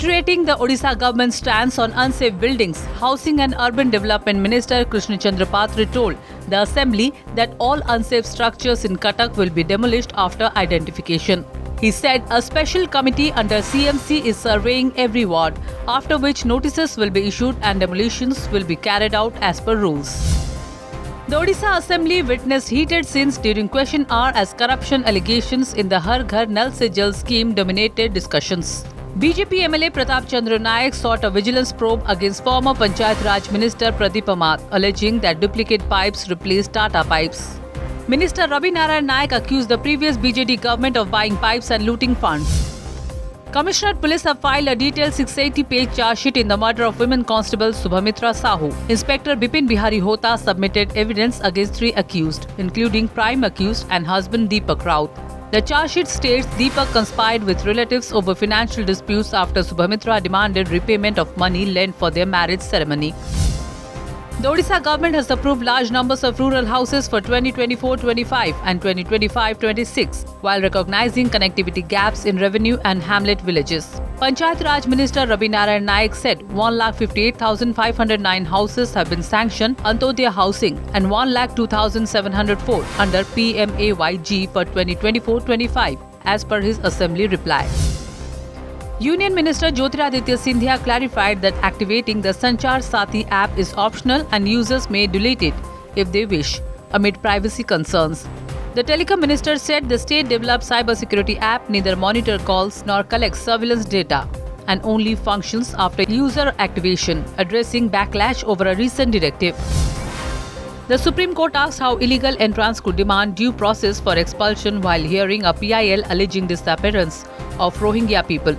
Reiterating the Odisha government's stance on unsafe buildings, Housing and Urban Development Minister Krishna Chandra Patre told the Assembly that all unsafe structures in Cuttack will be demolished after identification. He said a special committee under CMC is surveying every ward, after which notices will be issued and demolitions will be carried out as per rules. The Odisha Assembly witnessed heated scenes during question hour as corruption allegations in the Har Ghar Nal Se Jal scheme dominated discussions. BJP MLA Pratap Chandra Naik sought a vigilance probe against former Panchayat Raj Minister Pradeep Amar, alleging that duplicate pipes replaced Tata pipes. Minister Ravi Narayan Naik accused the previous BJD government of buying pipes and looting funds. Commissioner Police have filed a detailed 680-page charge sheet in the murder of women constable Subhamitra Sahu. Inspector Bipin Bihari Hota submitted evidence against 3 accused, including prime accused and husband Deepak Raut. The charge sheet states Deepak conspired with relatives over financial disputes after Subhamitra demanded repayment of money lent for their marriage ceremony. The Odisha government has approved large numbers of rural houses for 2024-25 and 2025-26 while recognizing connectivity gaps in revenue and hamlet villages. Panchayat Raj Minister Ravi Narayan Naik said 1,58,509 houses have been sanctioned Antodaya Housing and 1,02,704 under PMAYG for 2024-25 as per his assembly reply. Union Minister Jyotiraditya Scindia clarified that activating the Sanchar Sathi app is optional and users may delete it if they wish, amid privacy concerns. The Telecom Minister said the state-developed cybersecurity app neither monitor calls nor collects surveillance data and only functions after user activation, addressing backlash over a recent directive. The Supreme Court asked how illegal entrants could demand due process for expulsion while hearing a PIL alleging disappearance of Rohingya people.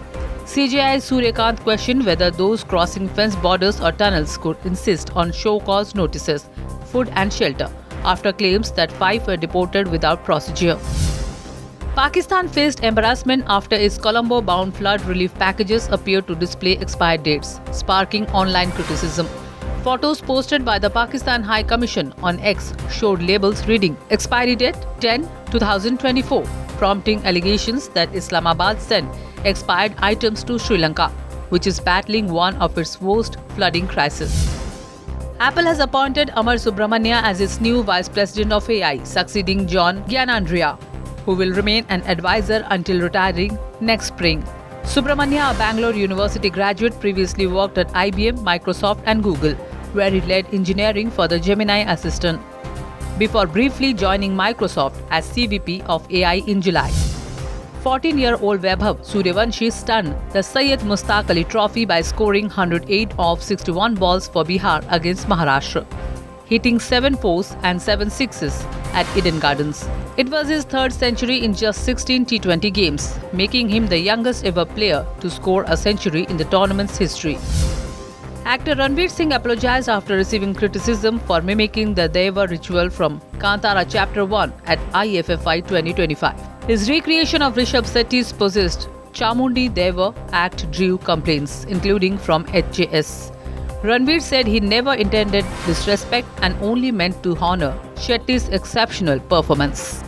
CJI Suryakant questioned whether those crossing fence borders or tunnels could insist on show-cause notices, food and shelter, after claims that 5 were deported without procedure. Pakistan faced embarrassment after its Colombo-bound flood relief packages appeared to display expired dates, sparking online criticism. Photos posted by the Pakistan High Commission on X showed labels reading expiry date 10-2024, prompting allegations that Islamabad sent expired items to Sri Lanka, which is battling one of its worst flooding crises. Apple has appointed Amar Subramania as its new Vice President of AI, succeeding John Giannandrea, who will remain an advisor until retiring next spring. Subramania, a Bangalore University graduate, previously worked at IBM, Microsoft and Google, where he led engineering for the Gemini Assistant, before briefly joining Microsoft as CVP of AI in July. 14-year-old Vaibhav Suryavanshi stunned the Syed Mushtaq Ali Trophy by scoring 108 of 61 balls for Bihar against Maharashtra, hitting 7 fours and 7 sixes at Eden Gardens. It was his 3rd century in just 16 T20 games, making him the youngest ever player to score a century in the tournament's history. Actor Ranveer Singh apologized after receiving criticism for mimicking the Deva ritual from Kantara Chapter 1 at IFFI 2025. His recreation of Rishabh Shetty's possessed Chamundi Deva act drew complaints, including from HJS. Ranveer said he never intended disrespect and only meant to honor Shetty's exceptional performance.